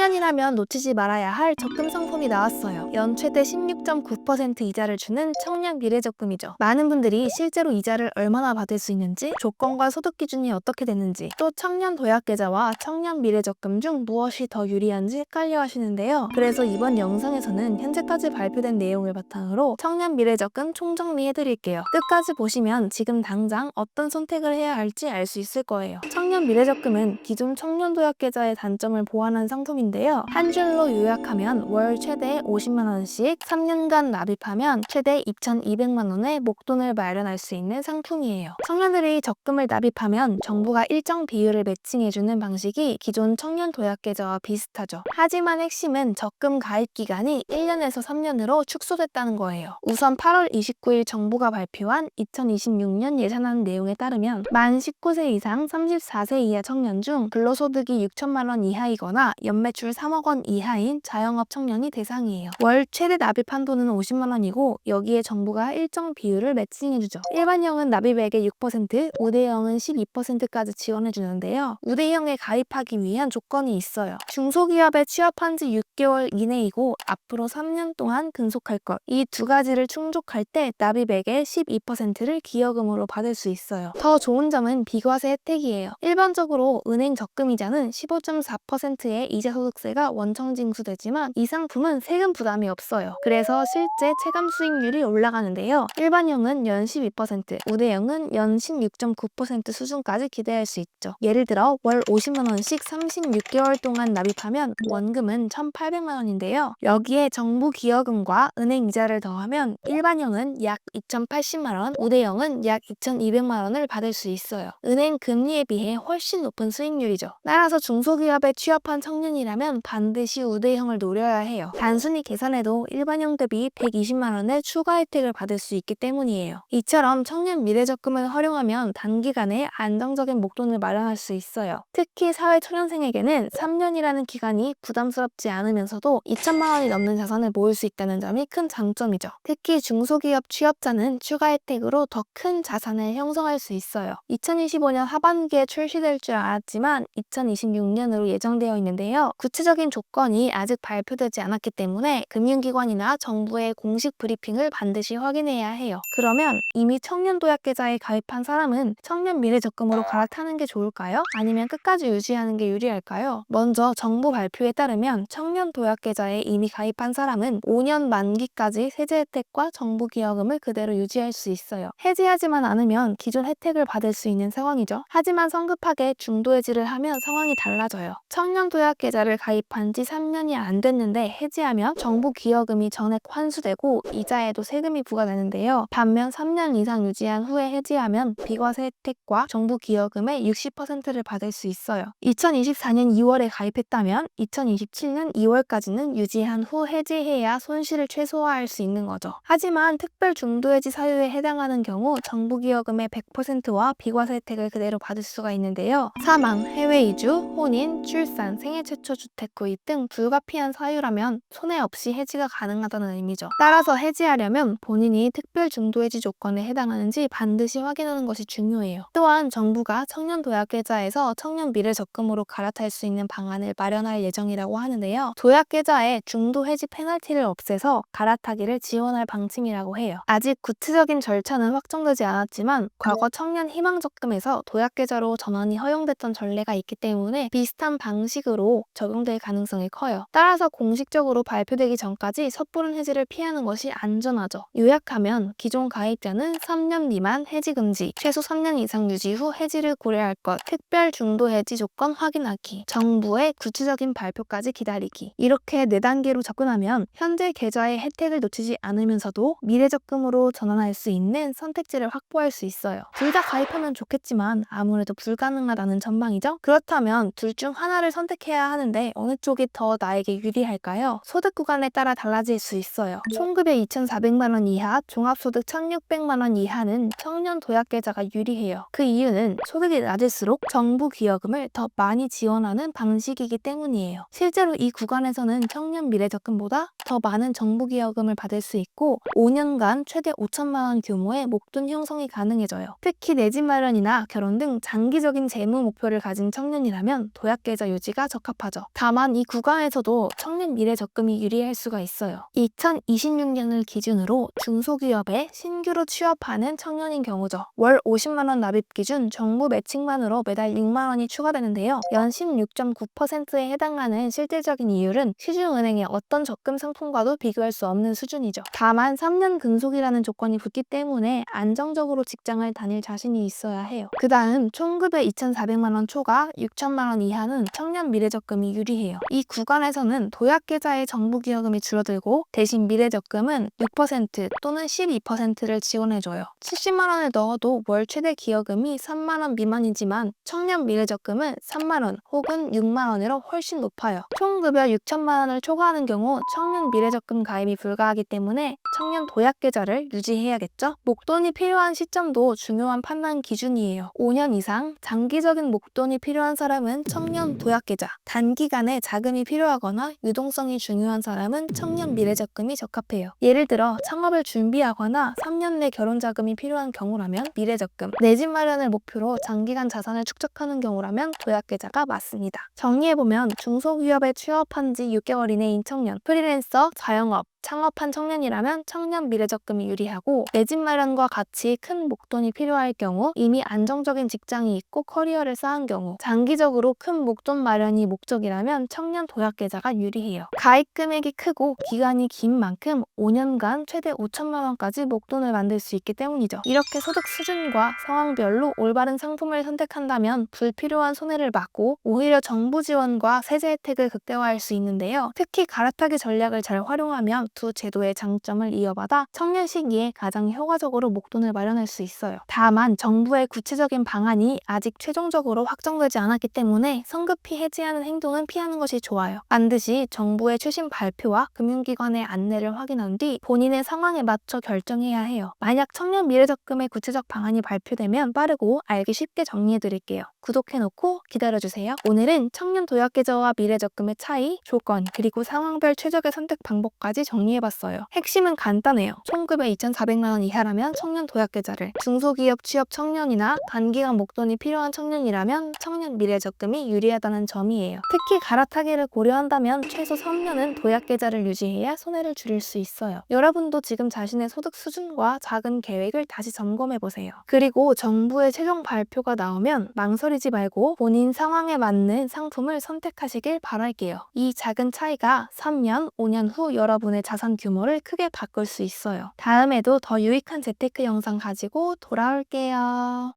청년이라면 놓치지 말아야 할 적금 상품이 나왔어요. 연 최대 16.9% 이자를 주는 청년 미래적금이죠. 많은 분들이 실제로 이자를 얼마나 받을 수 있는지, 조건과 소득 기준이 어떻게 되는지, 또 청년 도약계좌와 청년 미래적금 중 무엇이 더 유리한지 헷갈려 하시는데요. 그래서 이번 영상에서는 현재까지 발표된 내용을 바탕으로 청년 미래적금 총정리해드릴게요. 끝까지 보시면 지금 당장 어떤 선택을 해야 할지 알 수 있을 거예요. 청년 미래적금은 기존 청년 도약계좌의 단점을 보완한 상품인데요. 한 줄로 요약하면 월 최대 50만 원씩 3년간 납입하면 최대 2,200만 원의 목돈을 마련할 수 있는 상품이에요. 청년들이 적금을 납입하면 정부가 일정 비율을 매칭해주는 방식이 기존 청년 도약계좌와 비슷하죠. 하지만 핵심은 적금 가입 기간이 1년에서 3년으로 축소됐다는 거예요. 우선 8월 29일 정부가 발표한 2026년 예산안 내용에 따르면 만 19세 이상 34세 이하 청년 중 근로소득이 6천만 원 이하이거나 연매출 3억 원 이하인 자영업 청년이 대상이에요. 월 최대 납입 한도는 50만 원이고 여기에 정부가 일정 비율을 매칭해주죠. 일반형은 납입액의 6%, 우대형은 12%까지 지원해주는데요. 우대형에 가입하기 위한 조건이 있어요. 중소기업에 취업한 지 6개월 이내이고 앞으로 3년 동안 근속할 것. 이 두 가지를 충족할 때 납입액의 12%를 기여금으로 받을 수 있어요. 더 좋은 점은 비과세 혜택이에요. 일반적으로 은행 적금이자는 15.4%의 이자소득세가 원청 징수되지만 이 상품은 세금 부담이 없어요. 그래서 실제 체감 수익률이 올라가는데요. 일반형은 연 12%, 우대형은 연 16.9% 수준까지 기대할 수 있죠. 예를 들어 월 50만 원씩 36개월 동안 납입하면 원금은 1,800만 원인데요. 여기에 정부 기여금과 은행 이자를 더하면 일반형은 약 2,080만 원, 우대형은 약 2,200만 원을 받을 수 있어요. 은행 금리에 비해 훨씬 높은 수익률이죠. 따라서 중소기업에 취업한 청년이라면 반드시 우대형을 노려야 해요. 단순히 계산해도 일반형 대비 120만 원의 추가 혜택을 받을 수 있기 때문이에요. 이처럼 청년 미래적금을 활용하면 단기간에 안정적인 목돈을 마련할 수 있어요. 특히 사회초년생에게는 3년이라는 기간이 부담스럽지 않으면서도 2천만 원이 넘는 자산을 모을 수 있다는 점이 큰 장점이죠. 특히 중소기업 취업자는 추가 혜택으로 더 큰 자산을 형성할 수 있어요. 2025년 하반기에 출시될 줄 알았지만 2026년으로 예정되어 있는데요. 구체적인 조건이 아직 발표되지 않았기 때문에 금융기관이나 정부의 공식 브리핑을 반드시 확인해야 해요. 그러면 이미 청년도약계좌에 가입한 사람은 청년 미래적금으로 갈아타는 게 좋을까요? 아니면 끝까지 유지하는 게 유리할까요? 먼저 정부 발표에 따르면 청년도약계좌에 이미 가입한 사람은 5년 만기까지 세제 혜택과 정부 기여금을 그대로 유지할 수 있어요. 해지하지만 않으면 기존 혜택을 받을 수 있는 상황이죠. 하지만 성급하게 중도 해지를 하면 상황이 달라져요. 청년도약계좌를 가입한 지 3년이 안 됐는데 해지하면 정부 기여금이 전액 환수되고 이자에도 세금이 부과되는데요. 반면 3년 이상 유지한 후에 해지하면 비과세 혜택과 정부 기여금의 60%를 받을 수 있어요. 2024년 2월에 가입했다면 2027년 2월까지는 유지한 후 해지해야 손실을 최소화할 수 있는 거죠. 하지만 특별 중도해지 사유에 해당하는 경우 정부 기여금의 100%와 비과세 혜택을 그대로 받을 수가 있는데요. 사망, 해외 이주, 혼인, 출산, 생애 최초 주택 구입 등 불가피한 사유라면 손해 없이 해지가 가능하다는 의미죠. 따라서 해지하려면 본인이 특별 중도해지 조건에 해당하는지 반드시 확인하는 것이 중요해요. 또한 정부가 청년 도약계좌에서 청년 미래적금으로 갈아탈 수 있는 방안을 마련할 예정이라고 하는데요. 도약계좌에 중도 해지 페널티를 없애서 갈아타기를 지원할 방침이라고 해요. 아직 구체적인 절차는 확정되지 않았지만 과거 청년 희망적금에서 도약계좌로 전환이 허용됐던 전례가 있기 때문에 비슷한 방식으로 적용될 가능성이 커요. 따라서 공식적으로 발표되기 전까지 섣부른 해지를 피하는 것이 안전하죠. 요약하면 기존 가입자는 3년 미만 해지 금지, 최소 3년 이상 유지 후 해지를 고려할 것, 특별 중도 해지 조건 확인하기, 정부의 구체적인 발표까지 기다리기. 이렇게 4단계로 접근하면 현재 계좌의 혜택을 놓치지 않으면서도 미래적금으로 전환할 수 있는 선택지를 확보할 수 있어요. 둘 다 가입하면 좋겠지만 아무래도 불가능하다는 전망이죠? 그렇다면 둘 중 하나를 선택해야 하는데 어느 쪽이 더 나에게 유리할까요? 소득 구간에 따라 달라질 수 있어요. 총급여 2,400만 원 이하, 종합소득 1,600만 원 이하는 청년 도약계좌가 유리해요. 그 이유는 소득이 낮을수록 정부 기여금을 더 많이 지원하는 방식이기 때문이에요. 실제로 이 구간에서는 청년 미래적금보다 더 많은 정부 기여금을 받을 수 있고 5년간 최대 5천만 원 규모의 목돈 형성이 가능해져요. 특히 내 집 마련이나 결혼 등 장기적인 재무 목표를 가진 청년이라면 도약계좌 유지가 적합하죠. 다만 이 구간에서도 청년 미래 적금이 유리할 수가 있어요. 2026년을 기준으로 중소기업에 신규로 취업하는 청년인 경우죠. 월 50만 원 납입 기준 정부 매칭만으로 매달 6만 원이 추가되는데요. 연 16.9%에 해당하는 실질적인 이율은 시중은행의 어떤 적금 상품과도 비교할 수 없는 수준이죠. 다만 3년 근속이라는 조건이 붙기 때문에 안정적으로 직장을 다닐 자신이 있어야 해요. 그 다음 총급의 2,400만 원 초과 6천만 원 이하는 청년 미래적금이 유리해요. 이 구간에서는 도약계좌의 정부기여금이 줄어들고 대신 미래적금은 6% 또는 12%를 지원해줘요. 70만 원을 넣어도 월 최대 기여금이 3만 원 미만이지만 청년 미래적금은 3만 원 혹은 6만 원으로 훨씬 높아요. 총급여 6천만 원을 초과하는 경우 청년 미래적금 가입이 불가하기 때문에 청년 도약계좌를 유지해야겠죠? 목돈이 필요한 시점도 중요한 판단 기준이에요. 5년 이상 장기적인 목돈이 필요한 사람은 청년 도약계좌, 단기간에 자금이 필요하거나 유동성이 중요한 사람은 청년 미래적금이 적합해요. 예를 들어 창업을 준비하거나 3년 내 결혼자금이 필요한 경우라면 미래적금, 내 집 마련을 목표로 장기간 자산을 축적하는 경우라면 도약계좌가 맞습니다. 정리해보면 중소기업에 취업한 지 6개월 이내인 청년, 프리랜서, 자영업, 창업한 청년이라면 청년 미래적금이 유리하고 내 집 마련과 같이 큰 목돈이 필요할 경우, 이미 안정적인 직장이 있고 커리어를 쌓은 경우, 장기적으로 큰 목돈 마련이 목적이라면 청년 도약계좌가 유리해요. 가입 금액이 크고 기간이 긴 만큼 5년간 최대 5천만 원까지 목돈을 만들 수 있기 때문이죠. 이렇게 소득 수준과 상황별로 올바른 상품을 선택한다면 불필요한 손해를 막고 오히려 정부 지원과 세제 혜택을 극대화할 수 있는데요. 특히 갈아타기 전략을 잘 활용하면 두 제도의 장점을 이어받아 청년 시기에 가장 효과적으로 목돈을 마련할 수 있어요. 다만 정부의 구체적인 방안이 아직 최종적으로 확정되지 않았기 때문에 성급히 해지하는 행동은 피하는 것이 좋아요. 반드시 정부의 최신 발표와 금융기관의 안내를 확인한 뒤 본인의 상황에 맞춰 결정해야 해요. 만약 청년 미래적금의 구체적 방안이 발표되면 빠르고 알기 쉽게 정리해드릴게요. 구독해놓고 기다려주세요. 오늘은 청년 도약계좌와 미래적금의 차이, 조건, 그리고 상황별 최적의 선택 방법까지 정리해봤어요. 핵심은 간단해요. 총급의 2,400만 원 이하라면 청년 도약계좌를, 중소기업 취업 청년이나 단기간 목돈이 필요한 청년이라면 청년 미래적금이 유리하다는 점이에요. 특히 갈아타기를 고려한다면 최소 3년은 도약계좌를 유지해야 손해를 줄일 수 있어요. 여러분도 지금 자신의 소득 수준과 작은 계획을 다시 점검해보세요. 그리고 정부의 최종 발표가 나오면 망설이지 말고 본인 상황에 맞는 상품을 선택하시길 바랄게요. 이 작은 차이가 3년, 5년 후 여러분의 자산 규모를 크게 바꿀 수 있어요. 다음에도 더 유익한 재테크 영상 가지고 돌아올게요.